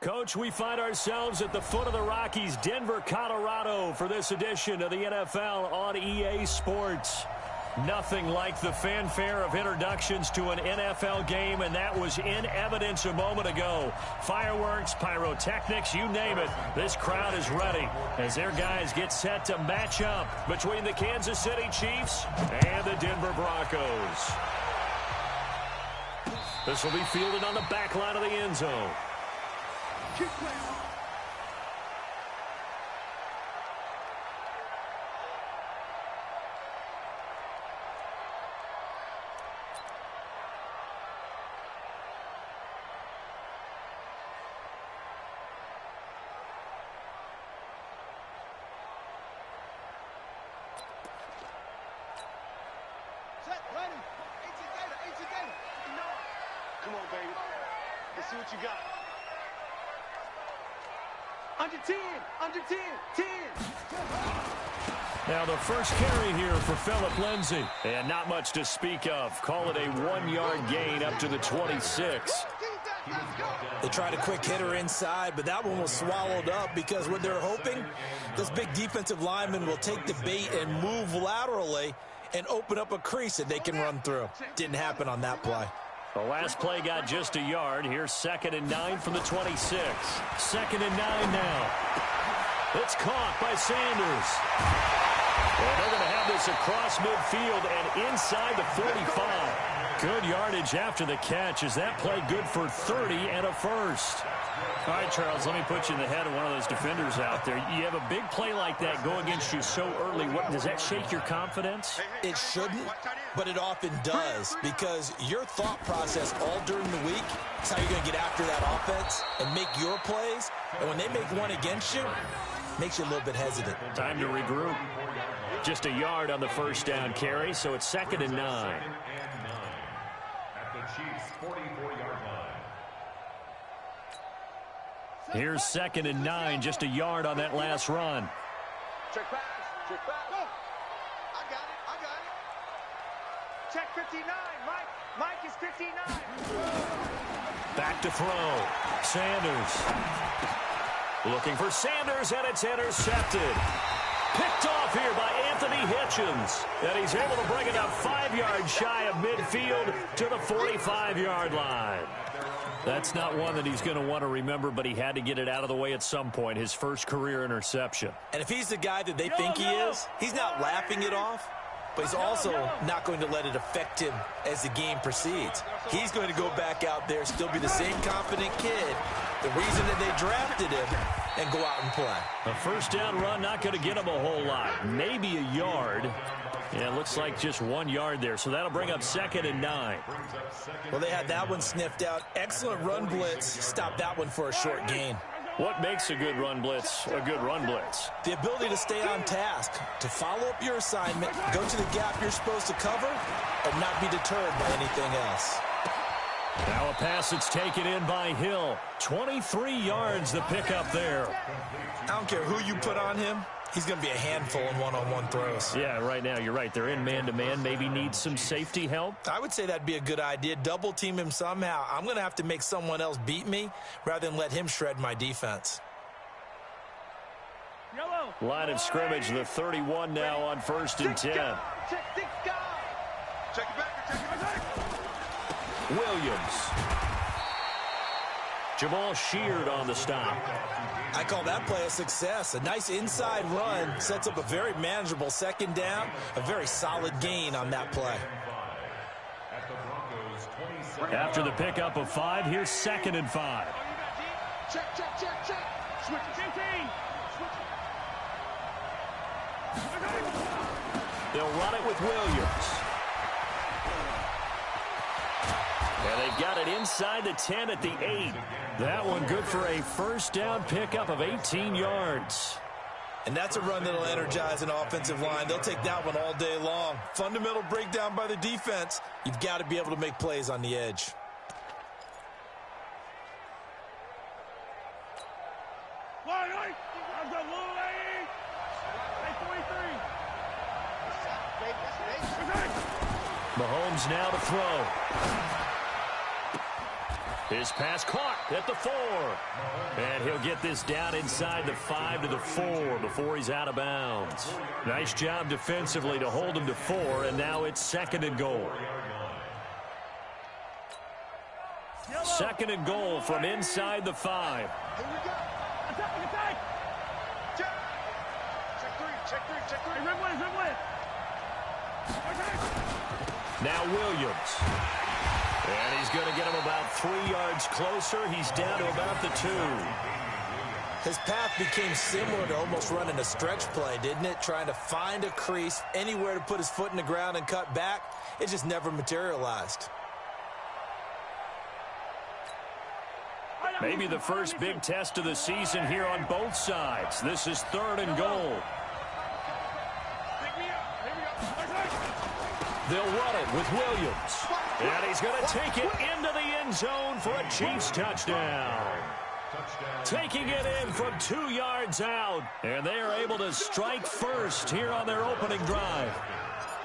Coach, we find ourselves at the foot of the Rockies, Denver, Colorado, for this edition of the NFL on EA Sports. Nothing like the fanfare of introductions to an NFL game, and that was in evidence a moment ago. Fireworks, pyrotechnics, you name it. This crowd is ready as their guys get set to match up between the Kansas City Chiefs and the Denver Broncos. This will be fielded on the back line of the end zone. Keep playing. Set, ready. Come on, baby. Let's see what you got. Under 10, 10. Now the first carry here for Phillip Lindsay. And not much to speak of. Call it a 1-yard gain up to the 26. They tried a quick hitter inside, but that one was swallowed up because what they're hoping, this big defensive lineman will take the bait and move laterally and open up a crease that they can run through. Didn't happen on that play. The last play got just a yard. Here's 2nd and 9 from the 26. 2nd and 9 now. It's caught by Sanders. And they're going to have this across midfield and inside the 45. Good yardage after the catch. Is that play good for 30 and a first? All right, Charles, let me put you in the head of one of those defenders out there. You have a big play like that go against you so early. Does that shake your confidence? It shouldn't, but it often does, because your thought process all during the week is how you're going to get after that offense and make your plays. And when they make one against you, it makes you a little bit hesitant. Time to regroup. Just a yard on the first down carry, so it's 2nd and 9. At the Chiefs' 44-yard line. Here's 2nd and 9, just a yard on that last run. Check pass. Go. I got it. Check 59. Mike is 59. Back to throw. Sanders. Looking for Sanders, and it's intercepted. Picked off here by Anthony Hitchens. And he's able to bring it up 5 yards shy of midfield to the 45-yard line. That's not one that he's going to want to remember, but he had to get it out of the way at some point, his first career interception. And if he's the guy that they think he is, he's not laughing it off, but he's also not going to let it affect him as the game proceeds. He's going to go back out there, still be the same confident kid, the reason that they drafted him, and go out and play. A first down run, not going to get him a whole lot. Maybe a yard. Yeah, it looks like just 1 yard there, so that'll bring up 2nd and 9. Well, they had that one sniffed out. Excellent run blitz. Stopped that one for a short gain. What makes a good run blitz a good run blitz? The ability to stay on task, to follow up your assignment, go to the gap you're supposed to cover, and not be deterred by anything else. Now a pass that's taken in by Hill. 23 yards the pickup there. I don't care who you put on him. He's going to be a handful in one-on-one throws. Yeah, right now, you're right. They're in man-to-man. Maybe need some safety help. I would say that'd be a good idea. Double team him somehow. I'm going to have to make someone else beat me rather than let him shred my defense. Line of scrimmage, the 31 now on 1st and 10. Check it back. Williams. Jamal Sheard on the stop. I call that play a success. A nice inside run sets up a very manageable 2nd down. A very solid gain on that play. After the pickup of 5, here's 2nd and 5. Check. Switch it. They'll run it with Williams. And they've got it inside the 10 at the 8. That one good for a first down pickup of 18 yards. And that's a run that'll energize an offensive line. They'll take that one all day long. Fundamental breakdown by the defense. You've got to be able to make plays on the edge. Mahomes now to throw. His pass caught at the 4. And he'll get this down inside the 5 to the 4 before he's out of bounds. Nice job defensively to hold him to 4, and now it's 2nd and goal. 2nd and goal from inside the 5. Here we go. Attack. Check three. Hey, red one. Now Williams. And he's going to get him about 3 yards closer. He's down to about the 2. His path became similar to almost running a stretch play, didn't it? Trying to find a crease, anywhere to put his foot in the ground and cut back. It just never materialized. Maybe the first big test of the season here on both sides. This is 3rd and goal. They'll run it with Williams. And he's going to take it into the end zone for a Chiefs touchdown. Taking it in from 2 yards out. And they are able to strike first here on their opening drive.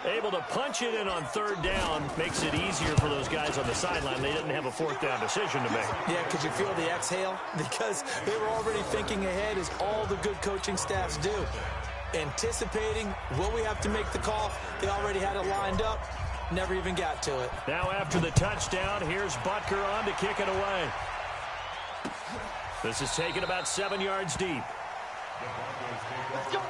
Able to punch it in on 3rd down. Makes it easier for those guys on the sideline. They didn't have a 4th down decision to make. Yeah, could you feel the exhale? Because they were already thinking ahead, as all the good coaching staffs do. Anticipating, will we have to make the call? They already had it lined up. Never even got to it. Now after the touchdown, here's Butker on to kick it away. This is taken about 7 yards deep. Let's go.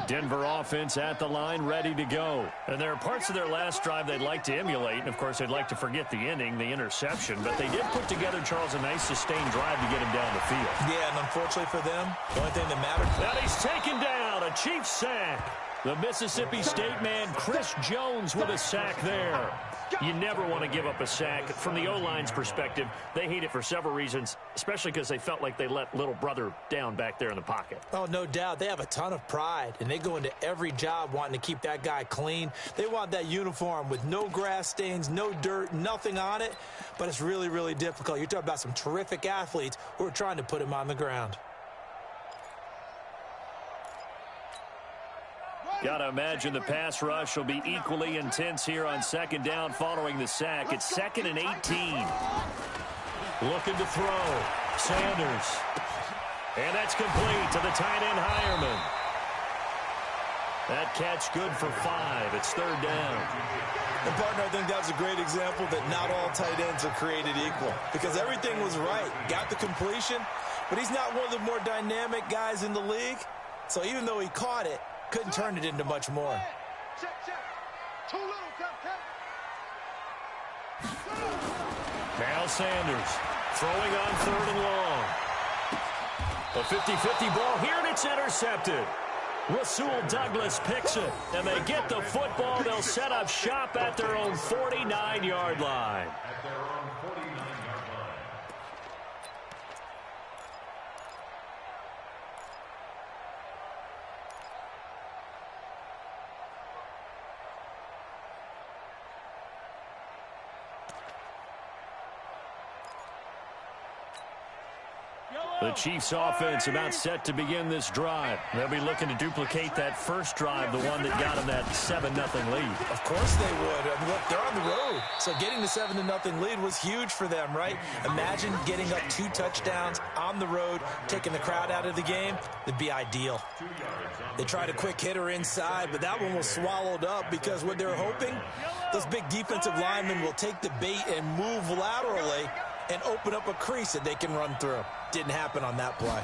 Denver offense at the line, ready to go. And there are parts of their last drive they'd like to emulate. And, of course, they'd like to forget the ending, the interception. But they did put together, Charles, a nice sustained drive to get him down the field. Yeah, and unfortunately for them, the only thing that mattered. And he's taken down, a Chiefs sack. The Mississippi State man, Chris Jones, with a sack there. You never want to give up a sack. From the O-line's perspective, they hate it for several reasons, especially because they felt like they let little brother down back there in the pocket. Oh, no doubt. They have a ton of pride, and they go into every job wanting to keep that guy clean. They want that uniform with no grass stains, no dirt, nothing on it. But it's really, really difficult. You're talking about some terrific athletes who are trying to put him on the ground. Got to imagine the pass rush will be equally intense here on 2nd down following the sack. It's 2nd and 18. Looking to throw. Sanders. And that's complete to the tight end, Hireman. That catch good for 5. It's 3rd down. And, partner, I think that was a great example that not all tight ends are created equal. Because everything was right. Got the completion, but he's not one of the more dynamic guys in the league. So even though he caught it, couldn't turn it into much more. Check. Too little, Cupcake. Now Sanders throwing on 3rd and long. A 50-50 ball here, and it's intercepted. Rasul Douglas picks it, and they get the football. They'll set up shop at their own 49-yard line. The Chiefs offense about set to begin this drive. They'll be looking to duplicate that first drive, the one that got them that 7-0 lead. Of course they would. I mean, look, they're on the road. So getting the 7-0 lead was huge for them, right? Imagine getting up 2 touchdowns on the road, taking the crowd out of the game. It'd be ideal. They tried a quick hitter inside, but that one was swallowed up because what they're hoping, those big defensive linemen will take the bait and move laterally and open up a crease that they can run through. Didn't happen on that play.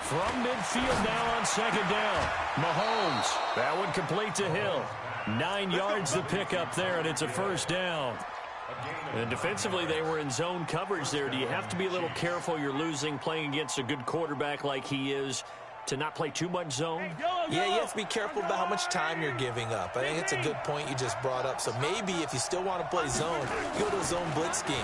From midfield now on 2nd down. Mahomes. That one complete to Hill. 9 yards the pickup there, and it's a 1st down. And defensively, they were in zone coverage there. Do you have to be a little careful? You're losing, playing against a good quarterback like he is, to not play too much zone? Yeah, you have to be careful about how much time you're giving up. I think it's a good point you just brought up. So maybe if you still want to play zone, you go to a zone blitz scheme.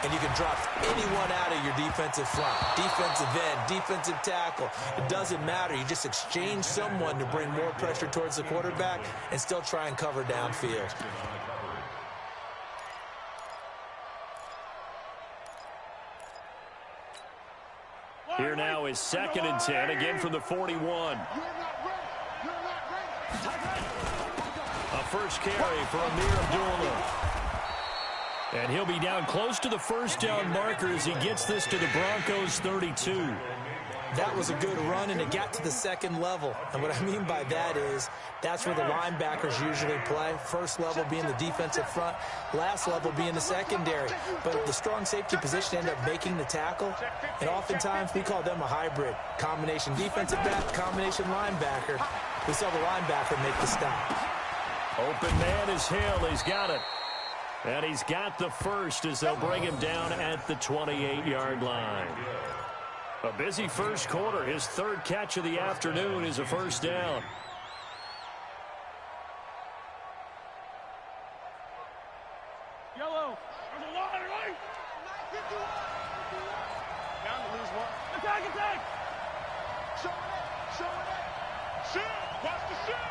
And you can drop anyone out of your defensive front, defensive end, defensive tackle. It doesn't matter. You just exchange someone to bring more pressure towards the quarterback and still try and cover downfield. Here now is 2nd and 10, again from the 41. You're not ready. You're not ready. A first carry for Amir Abdullah. And he'll be down close to the first down marker as he gets this to the Broncos' 32. That was a good run, and it got to the second level. And what I mean by that is that's where the linebackers usually play. First level being the defensive front, last level being the secondary. But the strong safety position ended up making the tackle. And oftentimes we call them a hybrid. Combination defensive back, combination linebacker. We saw the linebacker make the stop. Open man is Hill. He's got it. And he's got the first as they'll bring him down at the 28-yard line. A busy first quarter. His 3rd catch of the afternoon is a first down. Yellow. There's a line, right? Down to lose one. Attack. Show it. Shoot. Watch the shoot.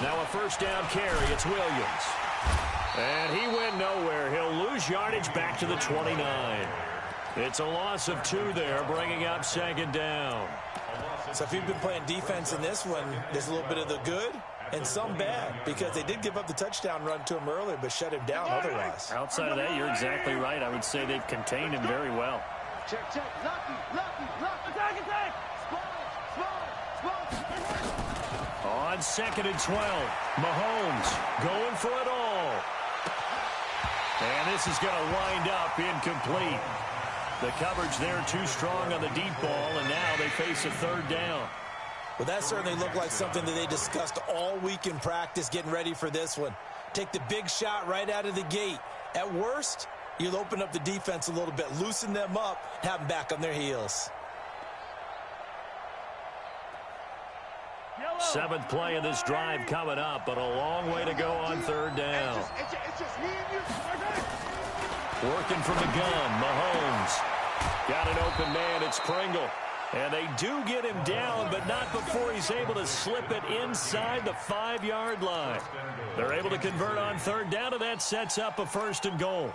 Now a first down carry. It's Williams. And he went nowhere. He'll lose yardage back to the 29. It's a loss of 2 there, bringing up 2nd down. So if you've been playing defense in this one, there's a little bit of the good and some bad, because they did give up the touchdown run to him earlier, but shut him down otherwise. Outside of that, you're exactly right. I would say they've contained him very well. Check. Lucky. Attack. On 2nd and 12, Mahomes going for it all. And this is going to wind up incomplete. The coverage there too strong on the deep ball, and now they face a 3rd down. Well, that certainly looked like something that they discussed all week in practice getting ready for this one. Take the big shot right out of the gate. At worst, you'll open up the defense a little bit, loosen them up, have them back on their heels. 7th play of this drive coming up, but a long way to go on 3rd down. It's just me and you. Working from the gun, Mahomes. Got an open man, it's Pringle. And they do get him down, but not before he's able to slip it inside the 5-yard line. They're able to convert on 3rd down, and that sets up a 1st and goal.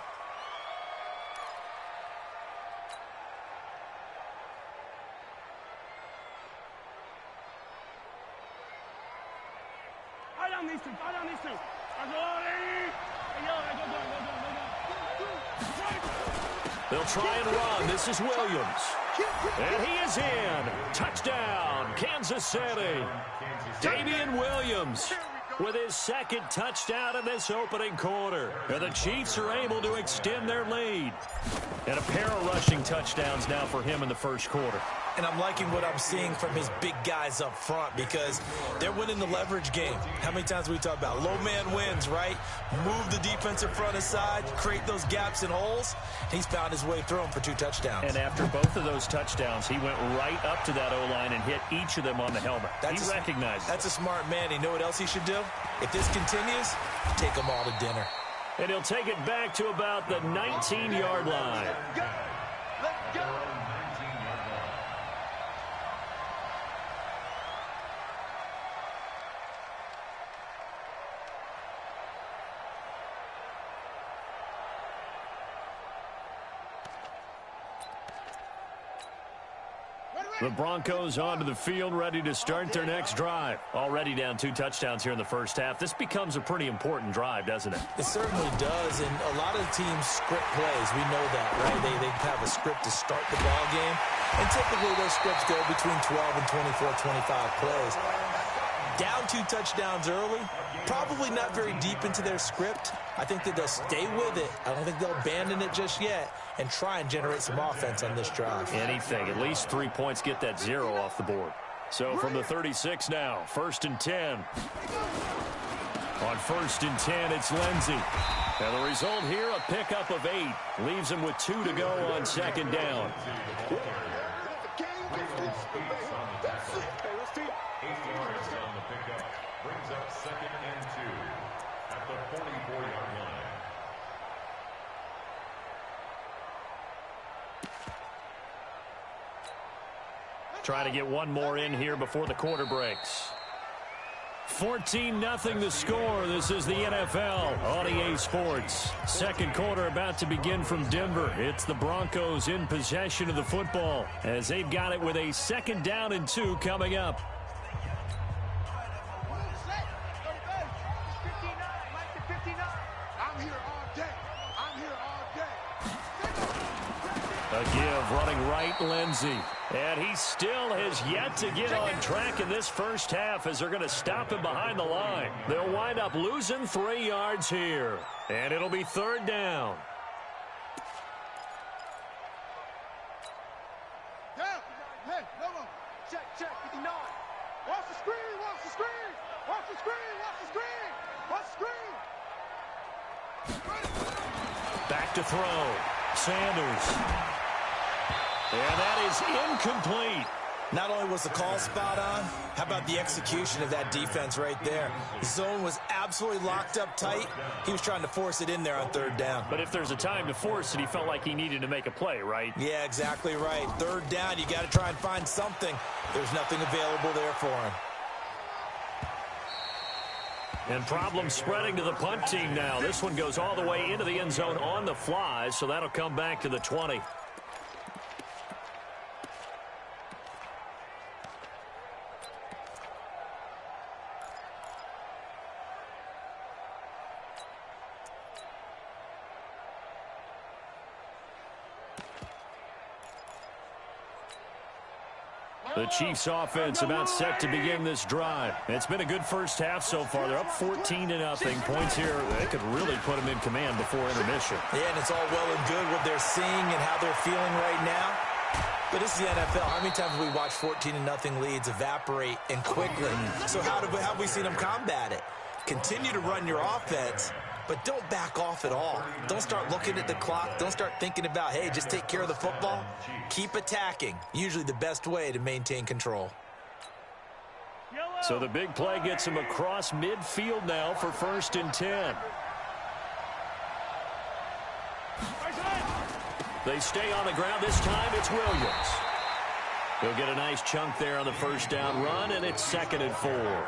They'll try and run. This is Williams. And he is in. Touchdown, Kansas City. Damian Williams with his 2nd touchdown in this opening quarter. And the Chiefs are able to extend their lead. And a pair of rushing touchdowns now for him in the first quarter. And I'm liking what I'm seeing from his big guys up front, because they're winning the leverage game. How many times we talk about low man wins, right? Move the defensive front aside, create those gaps and holes. He's found his way through them for 2 touchdowns. And after both of those touchdowns, he went right up to that O-line and hit each of them on the helmet. He recognized it. That's a smart man. You know what else he should do? If this continues, take them all to dinner. And he'll take it back to about the 19-yard line. Let's go. The Broncos onto the field, ready to start their next drive. Already down 2 touchdowns here in the first half. This becomes a pretty important drive, doesn't it? It certainly does, and a lot of teams script plays. We know that, right? They have a script to start the ball game, and typically those scripts go between 12 and 24, 25 plays. Down 2 touchdowns early, probably not very deep into their script. I think that they'll stay with it. I don't think they'll abandon it just yet and try and generate some offense on this drive. Anything. At least 3 points, get that 0 off the board. So from the 36 now, 1st and 10. On 1st and 10, it's Lindsey. And the result here, a pickup of 8. Leaves him with 2 to go on 2nd down. Brings up 2nd and 2 at the 44-yard line. Try to get one more in here before the quarter breaks. 14-0 the score. This is the NFL on EA Sports. Second quarter about to begin from Denver. It's the Broncos in possession of the football as they've got it with a 2nd down and 2 coming up. A give running right, Lindsey. And he still has yet to get on track in this first half as they're going to stop him behind the line. They'll wind up losing 3 yards here. And it'll be 3rd down. Hey, come on. Check, 59. Watch the screen, watch the screen. Watch the screen, watch the screen. Watch the screen. Back to throw. Sanders. And that is incomplete. Not only was the call spot on, how about the execution of that defense right there? The zone was absolutely locked up tight. He was trying to force it in there on 3rd down. But if there's a time to force it, he felt like he needed to make a play, right? Yeah, exactly right. 3rd down, you got to try and find something. There's nothing available there for him. And problems spreading to the punt team now. This one goes all the way into the end zone on the fly, so that'll come back to the 20. The Chiefs offense about set to begin this drive. It's been a good first half so far. They're up 14-0. Points here, they could really put them in command before intermission. Yeah, and it's all well and good what they're seeing and how they're feeling right now. But this is the NFL. How many times have we watched 14-0 leads evaporate and quickly? So how have we seen them combat it? Continue to run your offense, but don't back off at all. Don't start looking at the clock. Don't start thinking about, hey, just take care of the football. Keep attacking. Usually the best way to maintain control. So the big play gets him across midfield now for 1st and 10. They stay on the ground. This time it's Williams. He'll get a nice chunk there on the 1st down run, and it's 2nd and 4.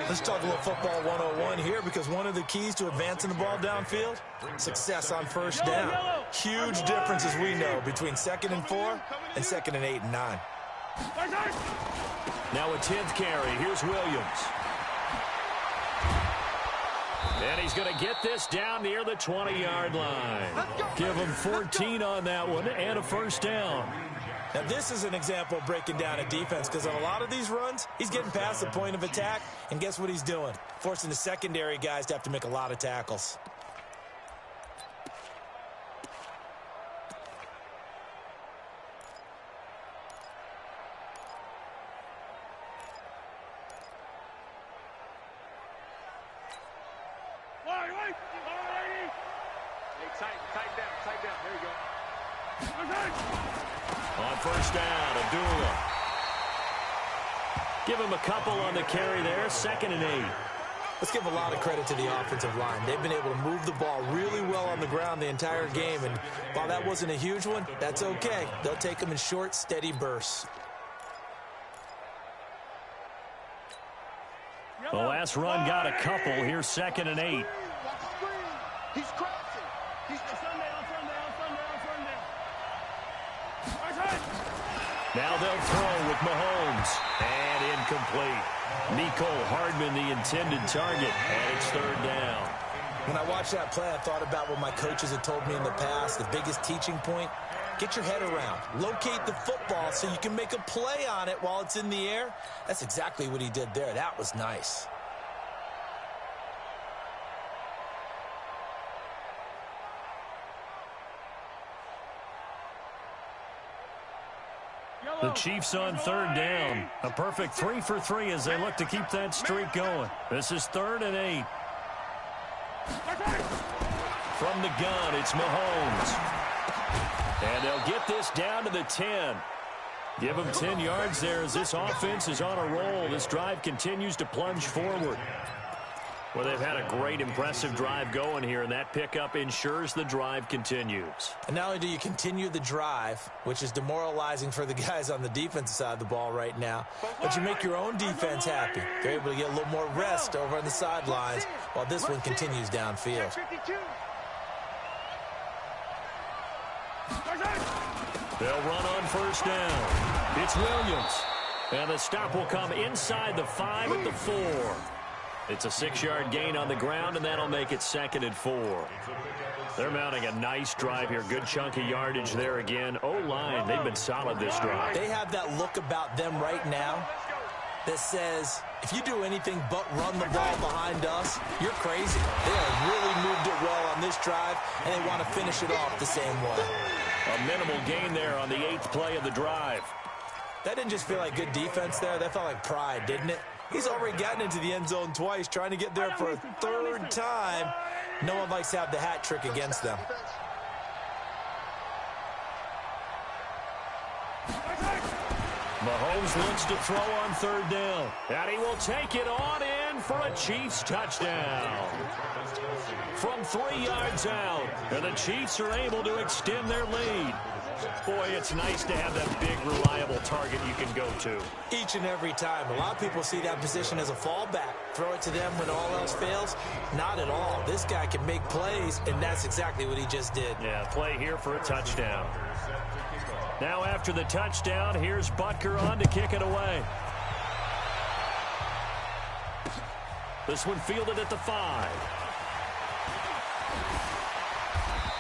Let's talk a little football 101 here, because one of the keys to advancing the ball downfield, success on 1st down. Huge difference, as we know, between 2nd and 4 and 2nd and 8 and 9. Now a 10th carry. Here's Williams. And he's going to get this down near the 20-yard line. Give him 14 on that one and a 1st down. Now, this is an example of breaking down a defense, because on a lot of these runs, he's getting past the point of attack, and guess what he's doing? Forcing the secondary guys to have to make a lot of tackles. Tight down. There you go. On 1st down, Abdullah. Give him a couple on the carry there, 2nd and 8. Let's give a lot of credit to the offensive line. They've been able to move the ball really well on the ground the entire game, and while that wasn't a huge one, that's okay. They'll take them in short, steady bursts. The last run got a couple. Here's 2nd and 8. He's crossing. He's on Sunday. Now they'll throw with Mahomes. And incomplete. Mecole Hardman, the intended target, and it's 3rd down. When I watched that play, I thought about what my coaches had told me in the past. The biggest teaching point, get your head around. Locate the football so you can make a play on it while it's in the air. That's exactly what he did there. That was nice. The Chiefs on 3rd down. A perfect 3 for 3 as they look to keep that streak going. This is 3rd and 8. From the gun, it's Mahomes. And they'll get this down to the 10. Give them 10 yards there as this offense is on a roll. This drive continues to plunge forward. Well, they've had a great, impressive drive going here, and that pickup ensures the drive continues. And not only do you continue the drive, which is demoralizing for the guys on the defensive side of the ball right now, but you make your own defense happy. They're able to get a little more rest over on the sidelines while this one continues downfield. They'll run on first down. It's Williams. And the stop will come inside the 5 at the 4. It's a 6-yard gain on the ground, and that'll make it 2nd and 4. They're mounting a nice drive here. Good chunk of yardage there again. O-line, they've been solid this drive. They have that look about them right now that says, if you do anything but run the ball behind us, you're crazy. They have really moved it well on this drive, and they want to finish it off the same way. A minimal gain there on the 8th play of the drive. That didn't just feel like good defense there. That felt like pride, didn't it? He's already gotten into the end zone twice, trying to get there for a 3rd time. No one likes to have the hat trick against them. Mahomes looks to throw on 3rd down. And he will take it on in for a Chiefs touchdown. From 3 yards out, and the Chiefs are able to extend their lead. Boy, it's nice to have that big, reliable target you can go to. Each and every time. A lot of people see that position as a fallback. Throw it to them when all else fails. Not at all. This guy can make plays, and that's exactly what he just did. Yeah, play here for a touchdown. Now after the touchdown, here's Butker on to kick it away. This one fielded at the 5.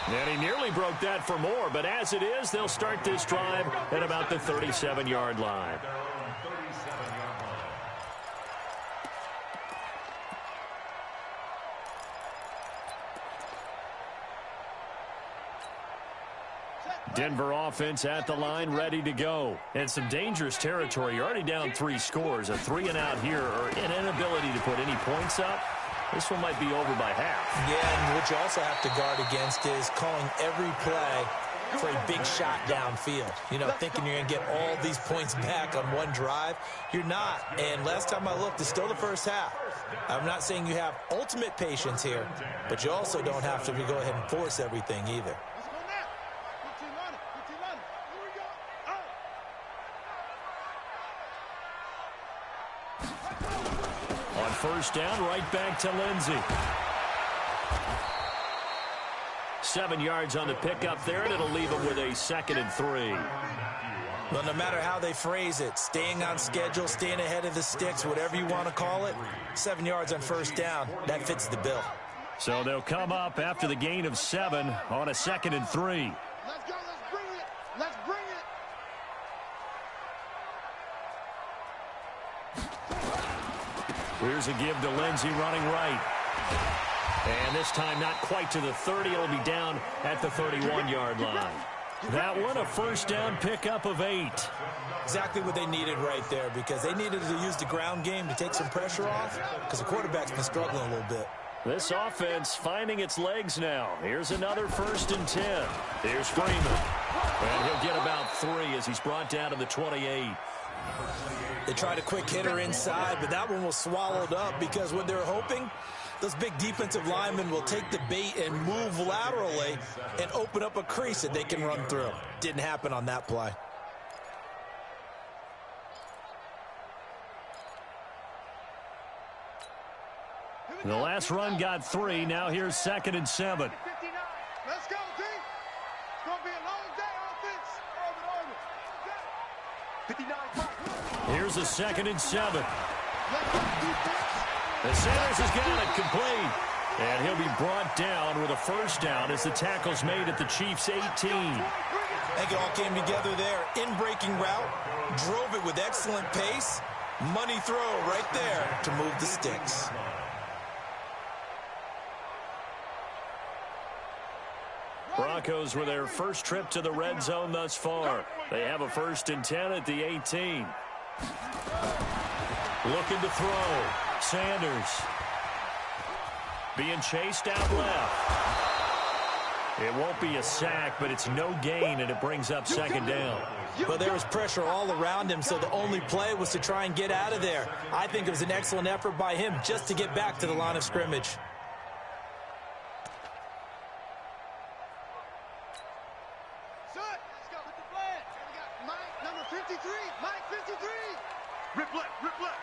And he nearly broke that for more, but as it is, they'll start this drive at about the 37-yard line. Denver offense at the line, ready to go. And some dangerous territory. You're already down 3 scores. A 3 and out here, or an inability to put any points up. This one might be over by half. Yeah, and what you also have to guard against is calling every play for a big shot downfield. You know, thinking you're going to get all these points back on one drive. You're not. And last time I looked, it's still the first half. I'm not saying you have ultimate patience here, but you also don't have to go ahead and force everything either. First down, right back to Lindsey. 7 yards on the pickup there, and it'll leave him with a 2nd and 3. Well, no matter how they phrase it, staying on schedule, staying ahead of the sticks, whatever you want to call it, 7 yards on first down, that fits the bill. So they'll come up after the gain of 7 on a 2nd and 3. Let's go, let's bring it, let's bring it. Here's a give to Lindsey running right. And this time not quite to the 30. It'll be down at the 31-yard line. That one a first down pickup of 8. Exactly what they needed right there, because they needed to use the ground game to take some pressure off, because the quarterback's been struggling a little bit. This offense finding its legs now. Here's another 1st and 10. Here's Freeman. And he'll get about 3 as he's brought down to the 28. They tried a quick hitter inside, but that one was swallowed up because what they're hoping, those big defensive linemen will take the bait and move laterally and open up a crease that they can run through. Didn't happen on that play. The last run got 3. Now here's 2nd and 7. Let's go, team. It's going to be a long day, offense. Here's a 2nd and 7. The Sanders has got it complete. And he'll be brought down with a first down as the tackle's made at the Chiefs' 18. I think it all came together there. In-breaking route, drove it with excellent pace. Money throw right there to move the sticks. Broncos with their first trip to the red zone thus far. They have a 1st and 10 at the 18. Looking to throw. Sanders. Being chased out left. It won't be a sack, but it's no gain, and it brings up 2nd down. Well, there was pressure all around him, so the only play was to try and get out of there. I think it was an excellent effort by him just to get back to the line of scrimmage. Let's go with the flag. We got Mike, number 53. Mike, 53. Rip left, rip left.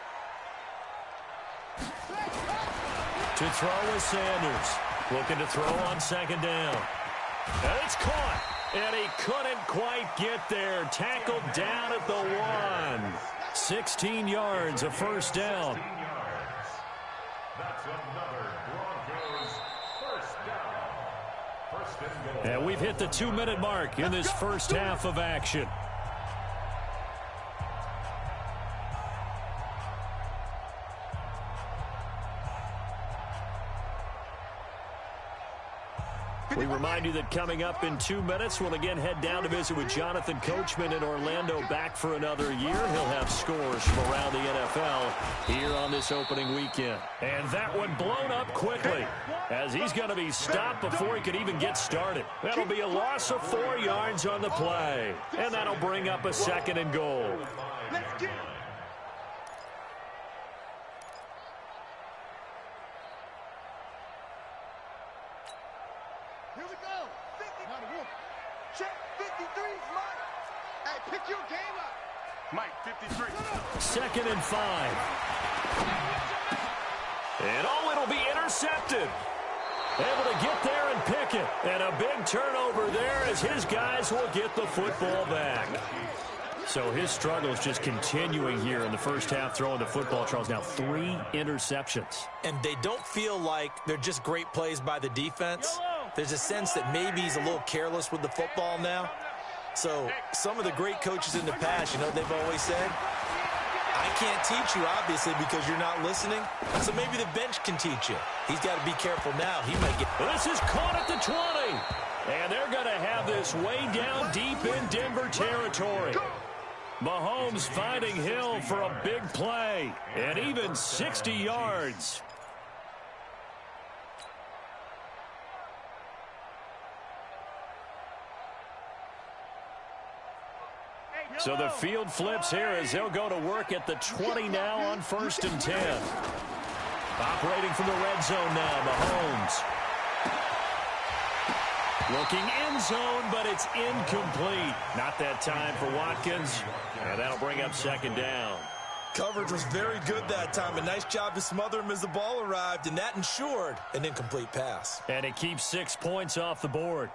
To throw is Sanders. Looking to throw on second down. And it's caught. And he couldn't quite get there. Tackled down at the 1. 16 yards, a first down. That's another Broncos first down. First and goal. And we've hit the 2-minute mark in this first half of action. We remind you that coming up in 2 minutes, we'll again head down to visit with Jonathan Coachman in Orlando, back for another year. He'll have scores from around the NFL here on this opening weekend. And that one blown up quickly as he's going to be stopped before he could even get started. That'll be a loss of 4 yards on the play. And that'll bring up a second and goal. Let's get it. Here we go. 50. Not a whoop. Check 53's Mike. Hey, pick your game up. Mike, 53. Second and 5. And it'll be intercepted. Able to get there and pick it. And a big turnover there as his guys will get the football back. So his struggle is just continuing here in the first half, throwing the football. Charles, now 3 interceptions. And they don't feel like they're just great plays by the defense. There's a sense that maybe he's a little careless with the football now. So some of the great coaches in the past, you know, they've always said, I can't teach you, obviously, because you're not listening. So maybe the bench can teach you. He's got to be careful now. He might get... This is caught at the 20. And they're going to have this way down deep in Denver territory. Mahomes finding Hill for a big play. And even 60 yards. So the field flips here as they'll go to work at the 20 now on 1st and 10. Operating from the red zone now, Mahomes. Looking end zone, but it's incomplete. Not that time for Watkins, and that'll bring up second down. Coverage was very good that time. A nice job to smother him as the ball arrived, and that ensured an incomplete pass. And it keeps 6 points off the board.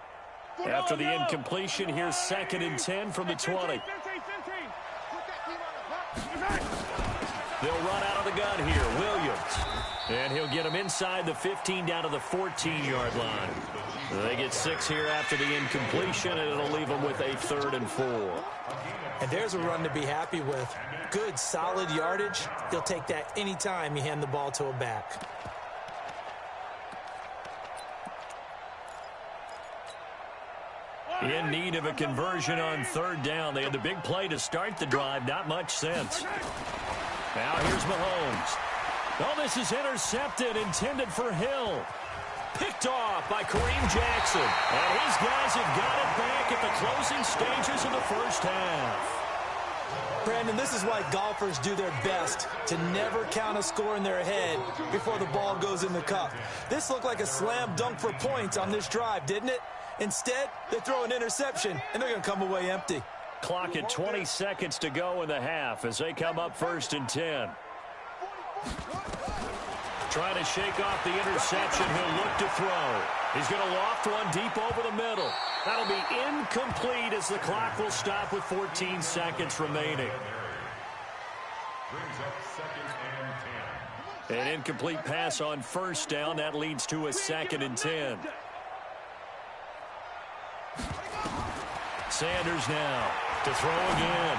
After the incompletion, here's 2nd and 10 from the 20. They'll run out of the gun here. Williams. And he'll get him inside the 15 down to the 14-yard line. They get 6 here after the incompletion, and it'll leave them with a 3rd and 4. And there's a run to be happy with. Good, solid yardage. He'll take that anytime you hand the ball to a back. In need of a conversion on 3rd down. They had the big play to start the drive. Not much sense. Now here's Mahomes. Oh, this is intercepted, intended for Hill. Picked off by Kareem Jackson. And his guys have got it back at the closing stages of the first half. Brandon, this is why golfers do their best to never count a score in their head before the ball goes in the cup. This looked like a slam dunk for points on this drive, didn't it? Instead, they throw an interception, and they're going to come away empty. Clock at 20 seconds to go in the half as they come up 1st and 10. Trying to shake off the interception. He'll look to throw. He's going to loft one deep over the middle. That'll be incomplete as the clock will stop with 14 seconds remaining. Brings up 2nd and 10. An incomplete pass on 1st down. That leads to a 2nd and 10. Sanders now to throw again.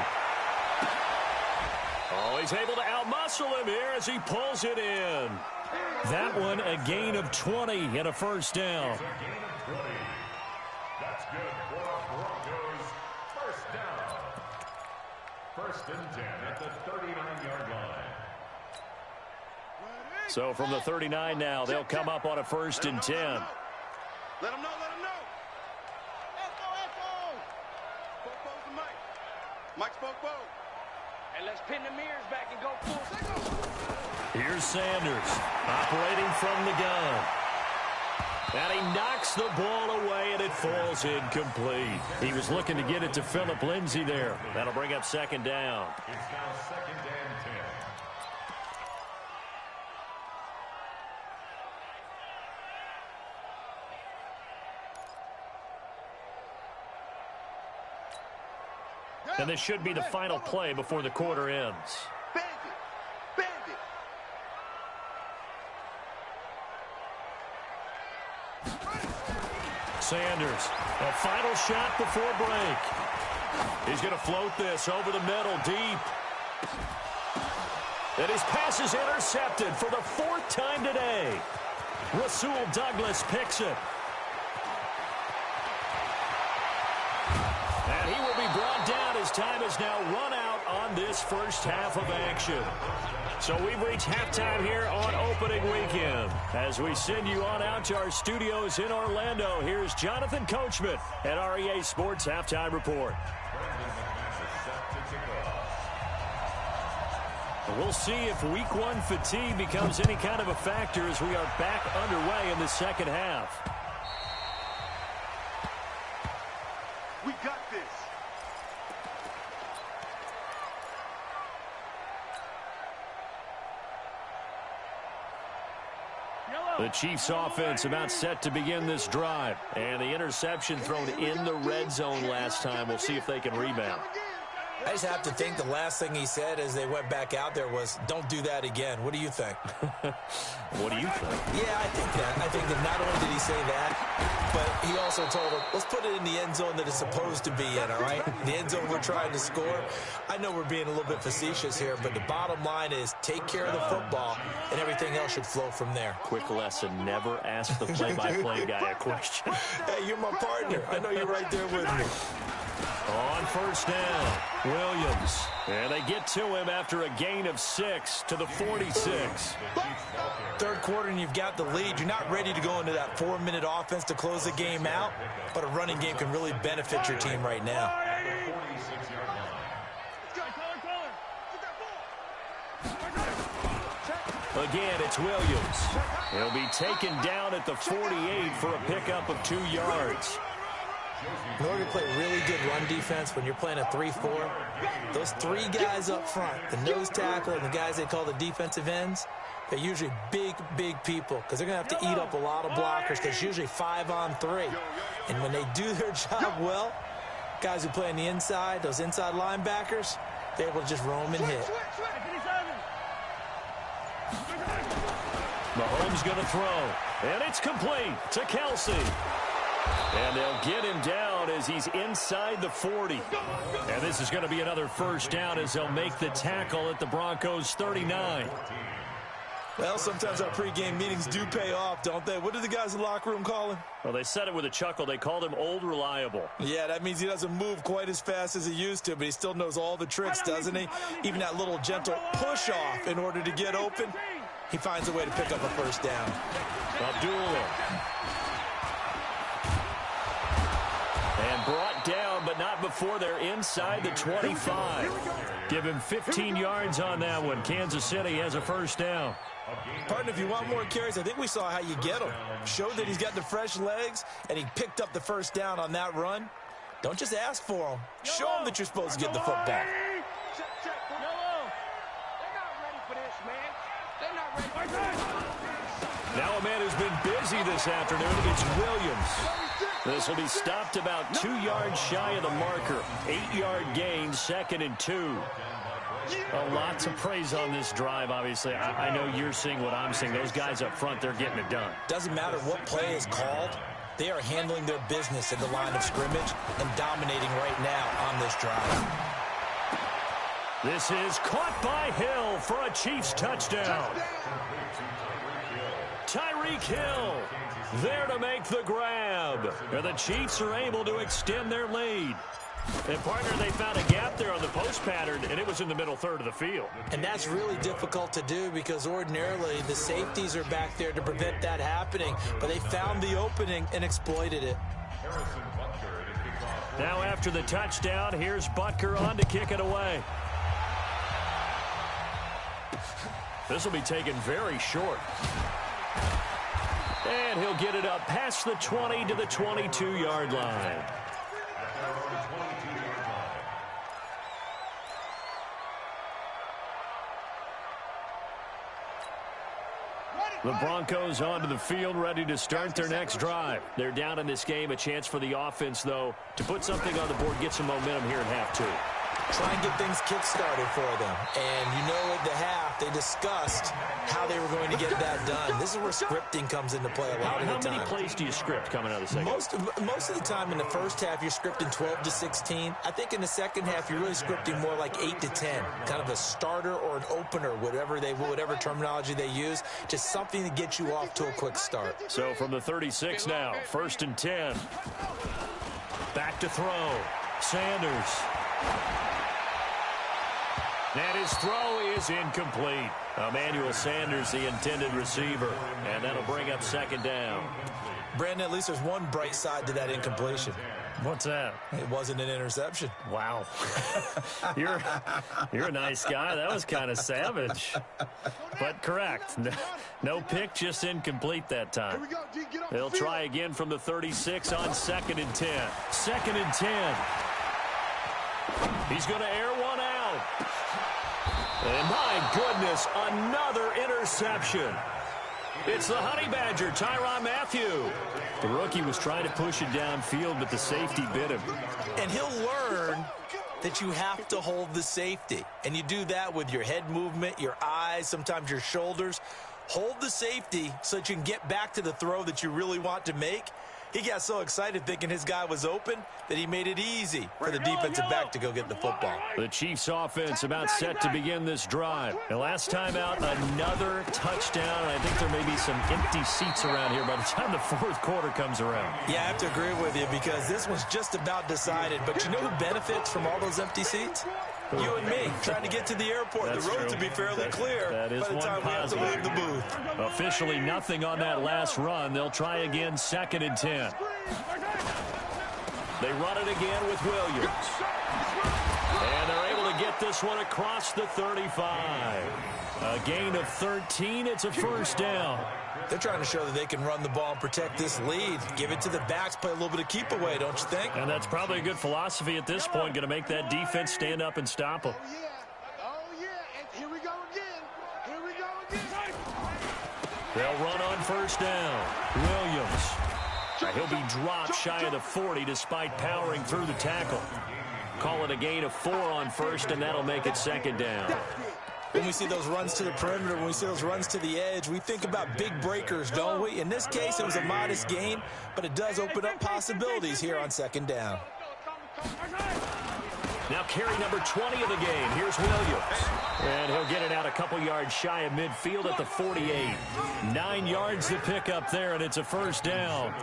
Oh, he's able to outmuscle him here as he pulls it in. That one a gain of 20 and a 1st down. It's a gain of 20. That's good for the Broncos. 1st down. 1st and 10 at the 39-yard line. So from the 39 now, they'll come up on a 1st and 10. Let him know, let him know. Echo, echo. Popo's the mic. Mike spoke both. And let's pin the mirrors back and go full. Here's Sanders operating from the gun. And he knocks the ball away, and it falls incomplete. He was looking to get it to Phillip Lindsay there. That'll bring up second down. It's now 2nd and 10. And this should be the final play before the quarter ends. Bandit. Bandit. Sanders, a final shot before break. He's going to float this over the middle, deep. And his pass is intercepted for the 4th time today. Rasul Douglas picks it. And he will be brought down as time has now run out on this first half of action. So we've reached halftime here on opening weekend. As we send you on out to our studios in Orlando, here's Jonathan Coachman at REA Sports Halftime Report. We'll see if week 1 fatigue becomes any kind of a factor as we are back underway in the second half. We got this. The Chiefs offense about set to begin this drive. And the interception thrown in the red zone last time. We'll see if they can rebound. I just have to think the last thing he said as they went back out there was, don't do that again. What do you think? What do you think? Yeah, I think that. I think that not only did he say that, but he also told him, let's put it in the end zone that it's supposed to be in, all right? The end zone we're trying to score. I know we're being a little bit facetious here, but the bottom line is take care of the football, and everything else should flow from there. Quick lesson, never ask the play-by-play guy a question. Hey, you're my partner. I know you're right there with me. On first down, Williams. And they get to him after a gain of 6 to the 46. Third quarter and you've got the lead. You're not ready to go into that 4-minute offense to close the game out, but a running game can really benefit your team right now. Again, it's Williams. He'll be taken down at the 48 for a pickup of 2 yards. In order to play really good run defense when you're playing a 3-4, those 3 guys up front, the nose tackle and the guys they call the defensive ends, they're usually big, big people because they're going to have to eat up a lot of blockers because it's usually 5-on-3. And when they do their job well, guys who play on the inside, those inside linebackers, they're able to just roam and hit. Mahomes going to throw, and it's complete to Kelsey. And they'll get him down as he's inside the 40. And this is going to be another first down as they'll make the tackle at the Broncos' 39. Well, sometimes our pregame meetings do pay off, don't they? What do the guys in the locker room call him? Well, they said it with a chuckle. They called him Old Reliable. Yeah, that means he doesn't move quite as fast as he used to, but he still knows all the tricks, doesn't he? Even that little gentle push-off in order to get open, he finds a way to pick up a first down. Abdullah. And brought down, but not before they're inside the 25. Give him 15 yards on that one. Kansas City has a first down. Partner, if you want more carries, I think we saw how you get them. Showed that he's got the fresh legs, and he picked up the first down on that run. Don't just ask for them. Show them that you're supposed to get the football. They're not ready for this, man. They're not ready for this. Now a man who's been busy this afternoon, it's Williams. This will be stopped about 2 yards shy of the marker. 8-yard gain, 2nd and 2. A lot to praise on this drive, obviously. I know you're seeing what I'm seeing. Those guys up front, they're getting it done. Doesn't matter what play is called. They are handling their business in the line of scrimmage and dominating right now on this drive. This is caught by Hill for a Chiefs touchdown. Tyreek Hill there to make the grab. And the Chiefs are able to extend their lead. And, partner, they found a gap there on the post pattern, and it was in the middle third of the field. And that's really difficult to do because ordinarily the safeties are back there to prevent that happening. But they found the opening and exploited it. Harrison Butker, it is kickoff Now after the touchdown, here's Butker on to kick it away. This will be taken very short. And he'll get it up past the 20 to the 22-yard line. The Broncos onto the field, ready to start their next drive. They're down in this game. A chance for the offense, though, to put something on the board, get some momentum here in half two. Try and get things kick-started for them. And you know at the half, they discussed how they were going to get that done. This is where scripting comes into play a lot of the time. How many plays do you script coming out of the second? Most of the time in the first half, you're scripting 12 to 16. I think in the second half, you're really scripting more like 8 to 10. Kind of a starter or an opener, whatever terminology they use. Just something to get you off to a quick start. So from the 36 now, 1st and 10. Back to throw. Sanders. And his throw is incomplete. Emmanuel Sanders, the intended receiver. And that'll bring up 2nd down. Brandon, at least there's one bright side to that incompletion. What's that? It wasn't an interception. Wow. You're a nice guy. That was kind of savage. But correct. No pick, just incomplete that time. They'll try again from the 36 on 2nd and 10. 2nd and 10. He's going to air one out. And my goodness, another interception. It's the Honey Badger, Tyrann Mathieu. The rookie was trying to push it downfield, but the safety bit him. And he'll learn that you have to hold the safety. And you do that with your head movement, your eyes, sometimes your shoulders. Hold the safety so that you can get back to the throw that you really want to make. He got so excited thinking his guy was open that he made it easy for the defensive back to go get the football. The Chiefs offense about set to begin this drive. And last time out, another touchdown. And I think there may be some empty seats around here by the time the 4th quarter comes around. Yeah, I have to agree with you because this one's just about decided. But you know who benefits from all those empty seats? You and me, trying to get to the airport. That's the road true. to be fairly clear That is by the time we have to leave the booth. Officially nothing on that last run. They'll try again 2nd and 10. They run it again with Williams. And they're able to get this one across the 35. A gain of 13. It's a 1st down. They're trying to show that they can run the ball and protect this lead. Give it to the backs, play a little bit of keep away, don't you think? And that's probably a good philosophy at this point. Going to make that defense stand up and stop them. Oh, yeah. And here we go again. Here we go again. They'll run on 1st down. Williams. He'll be dropped shy of the 40 despite powering through the tackle. Call it a gain of 4 on 1st, and that'll make it 2nd down. When we see those runs to the perimeter, when we see those runs to the edge, we think about big breakers, don't we? In this case, it was a modest gain, but it does open up possibilities here on 2nd down. Now carry number 20 of the game. Here's Williams. And he'll get it out a couple yards shy of midfield at the 48. 9 yards to pick up there, and it's a 1st down.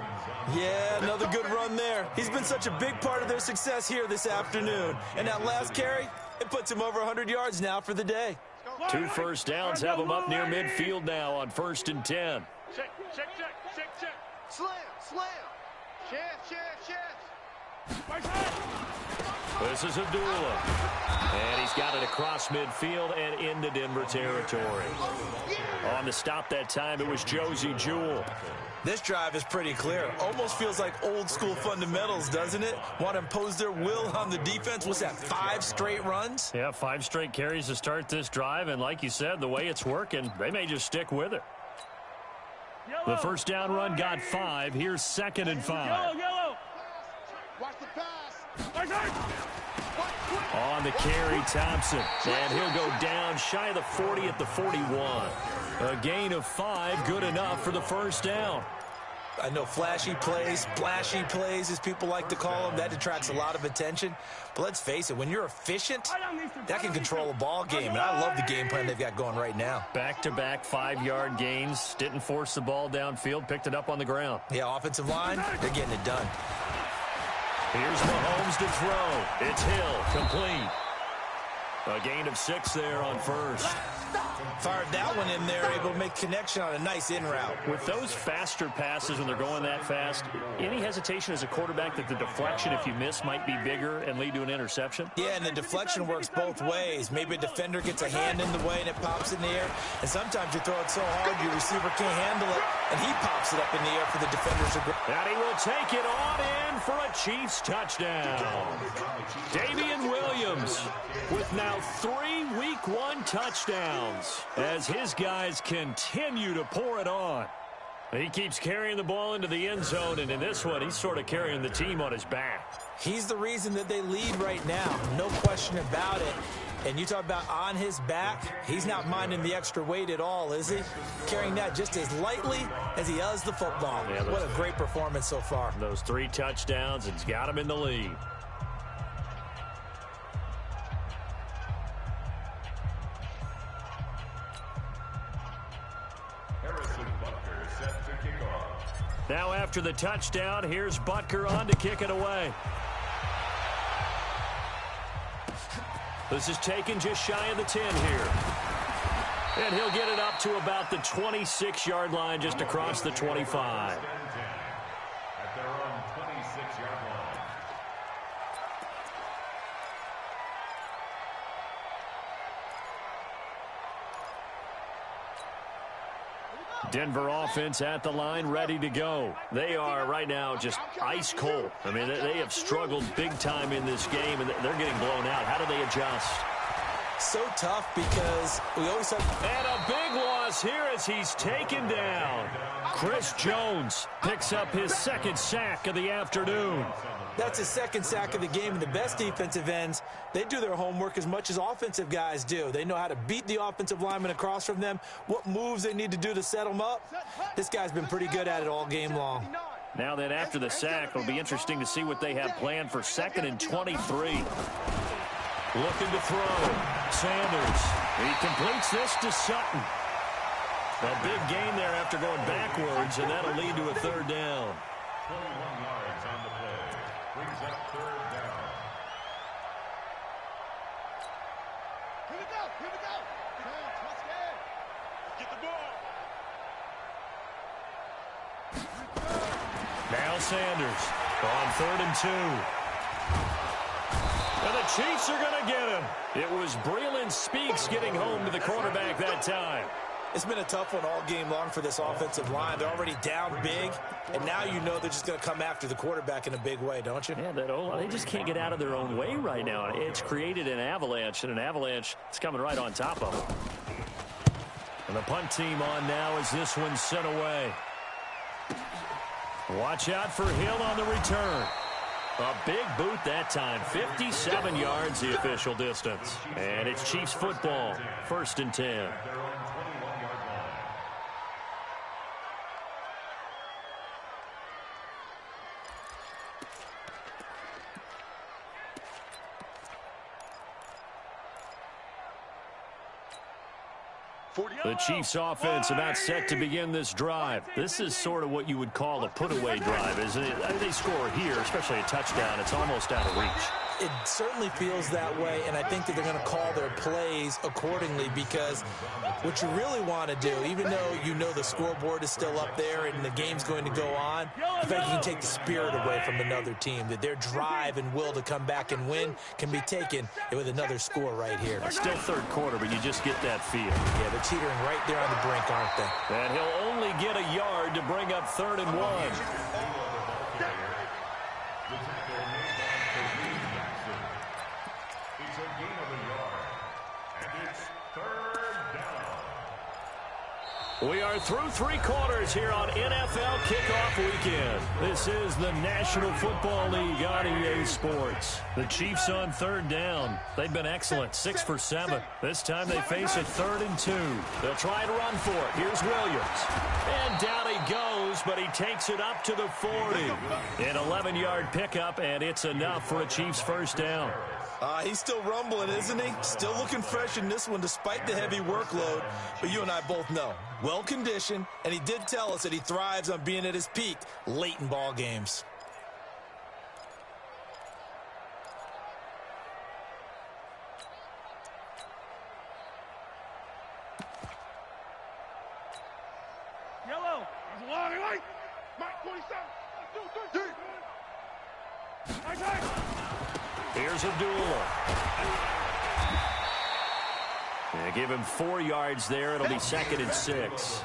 Yeah, another good run there. He's been such a big part of their success here this afternoon. And that last carry, it puts him over 100 yards now for the day. 2 1st downs have him up near midfield now on 1st and 10. Check. Slam. Chance. This is Abdullah. And he's got it across midfield and into Denver territory. On the stop that time, it was Josie Jewell. This drive is pretty clear. Almost feels like old school fundamentals, doesn't it? Want to impose their will on the defense. What's that, 5 straight runs? Yeah, 5 straight carries to start this drive. And like you said, the way it's working, they may just stick with it. The 1st down run got 5. Here's 2nd and 5. Watch the pass. On the carry, Thompson. And he'll go down shy of the 40 at the 41. A gain of 5, good enough for the 1st down. I know flashy plays, splashy plays, as people like to call them, that attracts a lot of attention. But let's face it, when you're efficient, that can control a ball game. And I love the game plan they've got going right now. Back-to-back 5-yard gains. Didn't force the ball downfield. Picked it up on the ground. Yeah, offensive line, they're getting it done. Here's Mahomes to throw. It's Hill, complete. A gain of 6 there on 1st. Fired that one in there, able to make connection on a nice in route. With those faster passes when they're going that fast, any hesitation as a quarterback that the deflection, if you miss, might be bigger and lead to an interception? Yeah, and the deflection works both ways. Maybe a defender gets a hand in the way and it pops in the air. And sometimes you throw it so hard your receiver can't handle it, and he pops it up in the air for the defenders to grab. And he will take it on in for a Chiefs touchdown. Damian Williams with now 3 Week 1 touchdowns as his guys continue to pour it on. He keeps carrying the ball into the end zone, and in this one, he's sort of carrying the team on his back. He's the reason that they lead right now, no question about it. And you talk about on his back, he's not minding the extra weight at all, is he? Carrying that just as lightly as he does the football. Yeah, what a great performance so far. Those 3 touchdowns, it's got him in the lead. Now after the touchdown, here's Butker on to kick it away. This is taken just shy of the 10 here. And he'll get it up to about the 26-yard line, just across the 25. At their own 26-yard line. Denver offense at the line, ready to go. They are right now just ice cold. I mean, they have struggled big time in this game, and they're getting blown out. How do they adjust? So tough because we always have... And a big loss here as he's taken down. Chris Jones picks up his 2nd sack of the afternoon. That's his 2nd sack of the game, and the best defensive ends, they do their homework as much as offensive guys do. They know how to beat the offensive lineman across from them, what moves they need to do to set them up. This guy's been pretty good at it all game long. Now then, after the sack, it'll be interesting to see what they have planned for 2nd and 23. Looking to throw. Sanders. He completes this to Sutton. A big gain there after going backwards, and that'll lead to a 3rd down. 21 yards on the play. Brings up 3rd down. Here we go. Here we go. Let's get the ball. Now Sanders on 3rd and 2. And the Chiefs are going to get him. It was Breeland Speaks getting home to the quarterback that time. It's been a tough one all game long for this offensive line. They're already down big, and now you know they're just going to come after the quarterback in a big way, don't you? Yeah, they just can't get out of their own way right now. It's created an avalanche, and an avalanche is coming right on top of them. And the punt team on now as this one's sent away. Watch out for Hill on the return. A big boot that time. 57 yards the official distance. And it's Chiefs football. 1st and 10. The Chiefs offense about set to begin this drive. This is sort of what you would call a put-away drive, isn't it? I mean, they score here, especially a touchdown. It's almost out of reach. It certainly feels that way, and I think that they're going to call their plays accordingly because what you really want to do, even though you know the scoreboard is still up there and the game's going to go on, I think you can take the spirit away from another team, that their drive and will to come back and win can be taken with another score right here. It's still 3rd quarter, but you just get that feel. Yeah, they're teetering right there on the brink, aren't they? And he'll only get a yard to bring up 3rd and 1. We are through 3 quarters here on NFL Kickoff Weekend. This is the National Football League on EA Sports. The Chiefs on 3rd down. They've been excellent, 6 for 7. This time they face a 3rd and 2. They'll try to run for it. Here's Williams. And down he goes, but he takes it up to the 40. An 11-yard pickup, and it's enough for a Chiefs 1st down. He's still rumbling, isn't he? Still looking fresh in this one despite the heavy workload. But you and I both know, well-conditioned, and he did tell us that he thrives on being at his peak late in ball games. Mike 27. 2, 3. Here's Abdullah. Yeah, give him 4 yards there. It'll be 2nd and 6.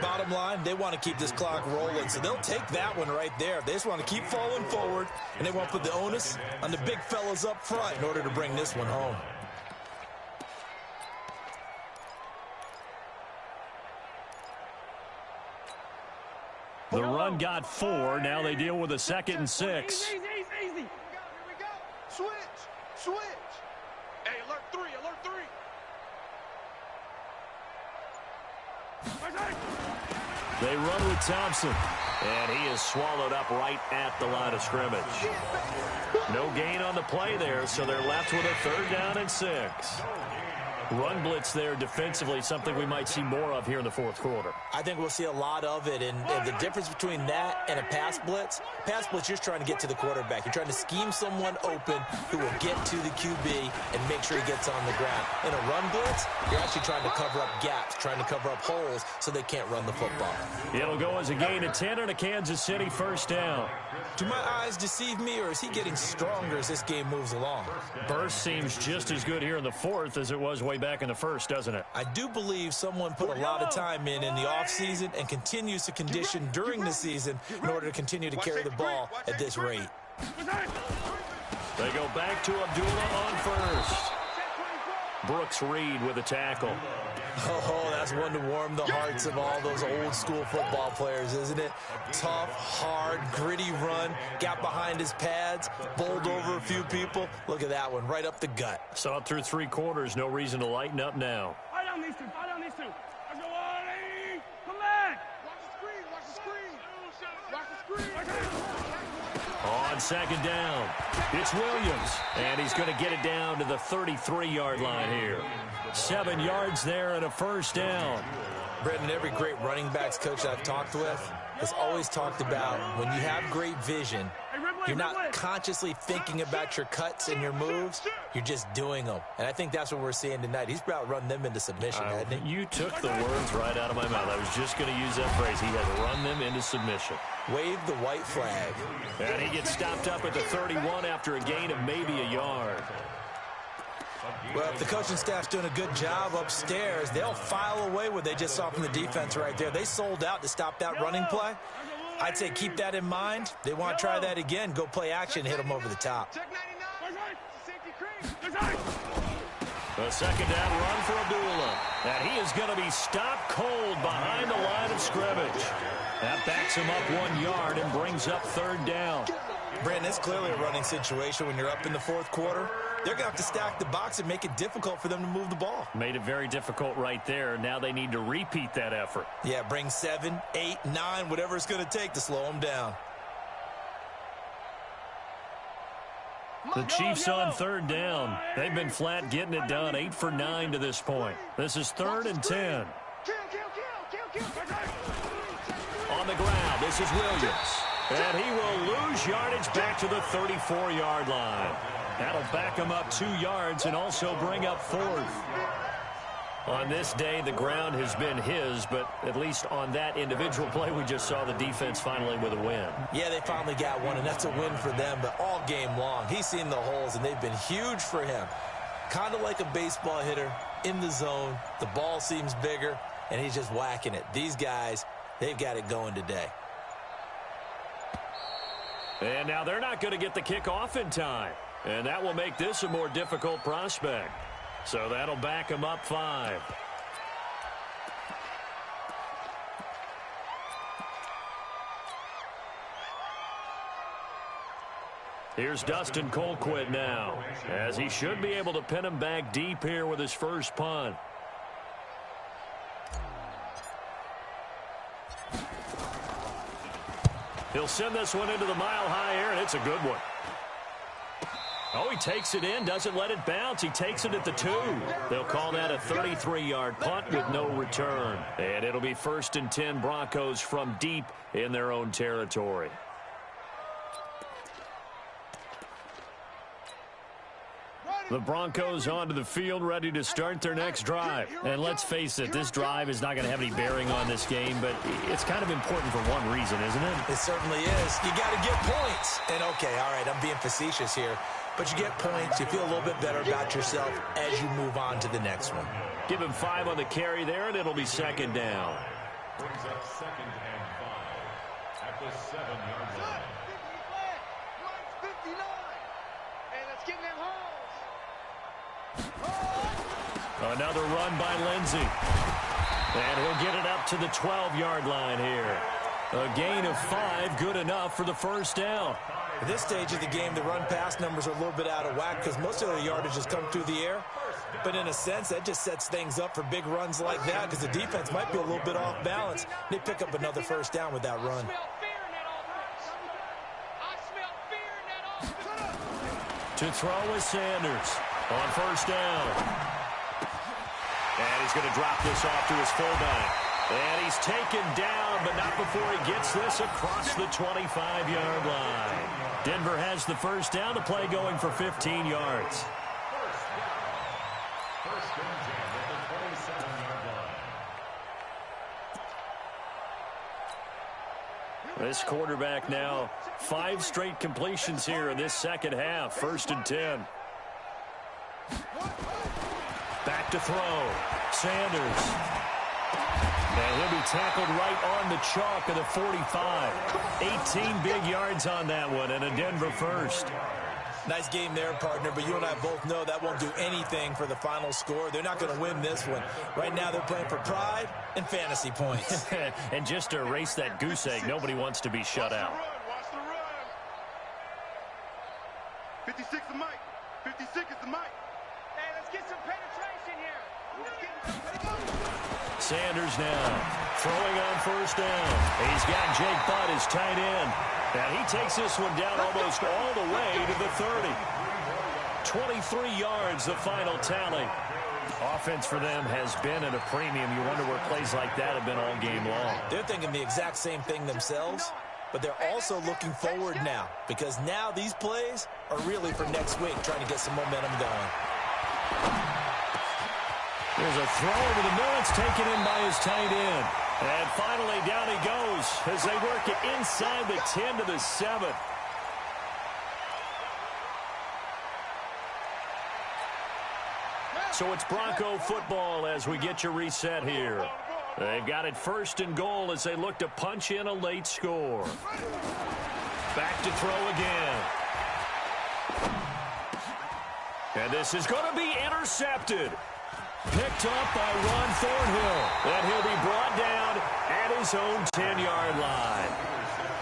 Bottom line, they want to keep this clock rolling, so they'll take that one right there. They just want to keep falling forward, and they want to put the onus on the big fellas up front in order to bring this one home. The run got 4. Now they deal with a 2nd and 6. Easy. Here we go. Switch. Hey, alert 3. They run with Thompson, and he is swallowed up right at the line of scrimmage. No gain on the play there, so they're left with a 3rd down and 6. Run blitz there defensively, something we might see more of here in the 4th quarter. I think we'll see a lot of it, and the difference between that and a pass blitz, you're just trying to get to the quarterback. You're trying to scheme someone open who will get to the QB and make sure he gets on the ground. In a run blitz, you're actually trying to cover up gaps, trying to cover up holes so they can't run the football. It'll go as a gain of 10 and a Kansas City 1st down. Do my eyes deceive me, or is he getting stronger as this game moves along? Burst seems just as good here in the 4th as it was way back in the 1st, doesn't it? I do believe someone put a lot of time in the offseason and continues to condition during the season in order to continue to carry the ball at this rate. They go back to Abdullah on 1st. Brooks Reed with a tackle. Oh, that's one to warm the hearts of all those old school football players, isn't it? Tough, hard, gritty run, got behind his pads, bowled over a few people. Look at that one, right up the gut. Saw it through 3 quarters, no reason to lighten up now. Fight on these two. Let's go, Wally. Come back. Watch the screen. On 2nd down, it's Williams, and he's going to get it down to the 33-yard line here. 7 yards there and a 1st down. Brendan, every great running backs coach I've talked with has always talked about when you have great vision, you're not consciously thinking about your cuts and your moves. You're just doing them. And I think that's what we're seeing tonight. He's about run them into submission, hasn't he? You took the words right out of my mouth. I was just going to use that phrase. He has run them into submission. Wave the white flag. And he gets stopped up at the 31 after a gain of maybe a yard. Well, if the coaching staff's doing a good job upstairs, they'll file away what they just saw from the defense right there. They sold out to stop that running play. I'd say keep that in mind. They want to try that again. Go play action, hit them over the top. Check 99. A 2nd down run for Abdullah. And he is going to be stopped cold behind the line of scrimmage. That backs him up 1 yard and brings up 3rd down. Brandon, it's clearly a running situation when you're up in the 4th quarter. They're going to have to stack the box and make it difficult for them to move the ball. Made it very difficult right there. Now they need to repeat that effort. Yeah, bring 7, 8, 9, whatever it's going to take to slow them down. The Chiefs on 3rd down. They've been flat getting it done. 8 for 9 to this point. This is 3rd and 10. On the ground, this is Williams. And he will lose yardage back to the 34-yard line. That'll back him up 2 yards and also bring up 4th. On this day, the ground has been his, but at least on that individual play, we just saw the defense finally with a win. Yeah, they finally got one, and that's a win for them, but all game long, he's seen the holes, and they've been huge for him. Kind of like a baseball hitter in the zone. The ball seems bigger, and he's just whacking it. These guys, they've got it going today. And now they're not going to get the kickoff in time. And that will make this a more difficult prospect. So that'll back him up 5. Here's Dustin Colquitt now, as he should be able to pin him back deep here with his first punt. He'll send this one into the mile-high air, and it's a good one. Oh, he takes it in, doesn't let it bounce. He takes it at the 2. They'll call that a 33-yard punt with no return. And it'll be 1st and 10 Broncos from deep in their own territory. The Broncos onto the field, ready to start their next drive. And let's face it, this drive is not going to have any bearing on this game, but it's kind of important for one reason, isn't it? It certainly is. You got to get points. And, okay, all right, I'm being facetious here, but you get points, you feel a little bit better about yourself as you move on to the next one. Give him 5 on the carry there, and it'll be second down. Brings up 2nd and 5 at the 7-yard line. 59. Hey, let's get in them holes. Another run by Lindsey. And he'll get it up to the 12-yard line here. A gain of 5, good enough for the first down. At this stage of the game, the run-pass numbers are a little bit out of whack because most of their yardage has come through the air. But in a sense, that just sets things up for big runs like that because the defense might be a little bit off balance. They pick up another first down with that run. To throw is Sanders on first down. And he's going to drop this off to his fullback. And he's taken down, but not before he gets this across the 25-yard line. Denver has the first down. The play going for 15 yards. First and 10 at the 27-yard line. This quarterback now 5 straight completions here in this second half. First and 10. Back to throw. Sanders. And he'll be tackled right on the chalk of the 45. 18 big yards on that one, and a Denver first. Nice game there, partner, but you and I both know that won't do anything for the final score. They're not going to win this one. Right now, they're playing for pride and fantasy points. And just to erase that goose egg, nobody wants to be shut out. Watch the run. 56 is Mike. 56 is the Mike. Hey, let's get some penetration here. Sanders now throwing on first down. He's got Jake Butt, his tight end. And he takes this one down almost all the way to the 30. 23 yards, the final tally. Offense for them has been at a premium. You wonder where plays like that have been all game long. They're thinking the exact same thing themselves, but they're also looking forward now because now these plays are really for next week, trying to get some momentum going. There's a throw over the middle. It's taken in by his tight end. And finally, down he goes as they work it inside the 10 to the 7. So it's Bronco football as we get your reset here. They've got it first and goal as they look to punch in a late score. Back to throw again. And this is going to be intercepted. Picked up by Ron Thornhill. And he'll be brought down at his own 10-yard line.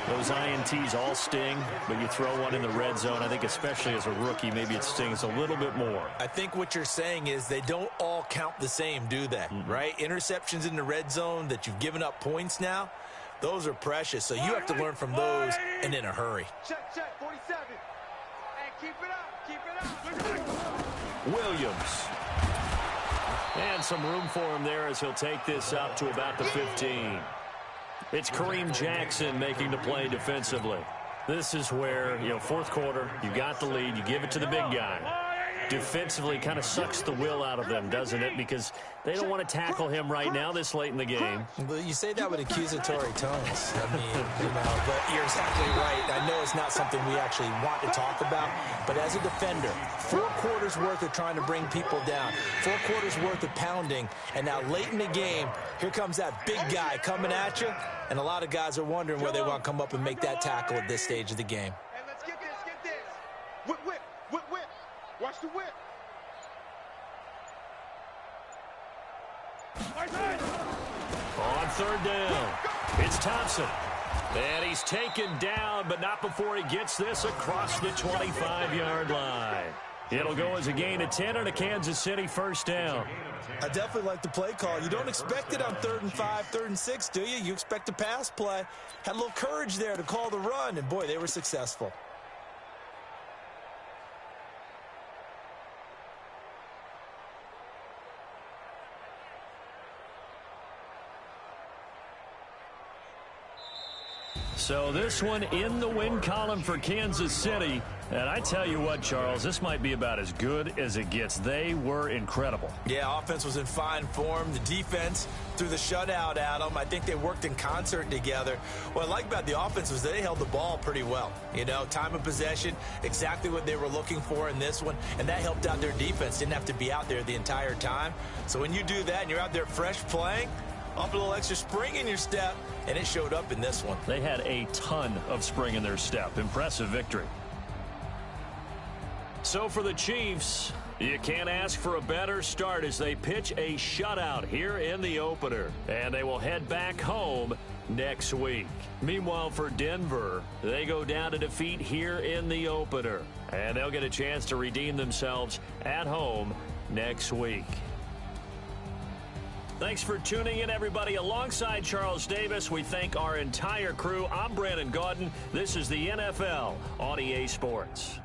Those INTs all sting, but you throw one in the red zone, I think especially as a rookie, maybe it stings a little bit more. I think what you're saying is they don't all count the same, do they? Right? Interceptions in the red zone that you've given up points now, those are precious. So you have to learn from those and in a hurry. Check, 47. Hey, keep it up. Williams. And some room for him there as he'll take this up to about the 15. It's Kareem Jackson making the play defensively. This is where, fourth quarter, you got the lead, you give it to the big guy. Defensively kind of sucks the will out of them, doesn't it? Because they don't want to tackle him right now this late in the game. Well, you say that with accusatory tones. I mean, but you're exactly right. I know it's not something we actually want to talk about, but as a defender, 4 quarters worth of trying to bring people down, 4 quarters worth of pounding, and now late in the game, here comes that big guy coming at you, and a lot of guys are wondering where they want to come up and make that tackle at this stage of the game. Hey, let's get this. Whip. Watch the whip. On third down, it's Thompson. And he's taken down, but not before he gets this across the 25-yard line. It'll go as a gain of 10 and a Kansas City first down. I definitely like the play call. You don't expect it on 3rd and 5, 3rd and 6, do you? You expect a pass play. Had a little courage there to call the run, and boy, they were successful. So this one in the win column for Kansas City. And I tell you what, Charles, this might be about as good as it gets. They were incredible. Yeah, offense was in fine form. The defense threw the shutout at them. I think they worked in concert together. What I like about the offense was they held the ball pretty well. You know, time of possession, exactly what they were looking for in this one. And that helped out their defense. Didn't have to be out there the entire time. So when you do that and you're out there fresh playing, up a little extra spring in your step, and it showed up in this one. They had a ton of spring in their step. Impressive victory. So for the Chiefs, you can't ask for a better start as they pitch a shutout here in the opener. And they will head back home next week. Meanwhile, for Denver, they go down to defeat here in the opener. And they'll get a chance to redeem themselves at home next week. Thanks for tuning in, everybody. Alongside Charles Davis, we thank our entire crew. I'm Brandon Gaudin. This is the NFL on EA Sports.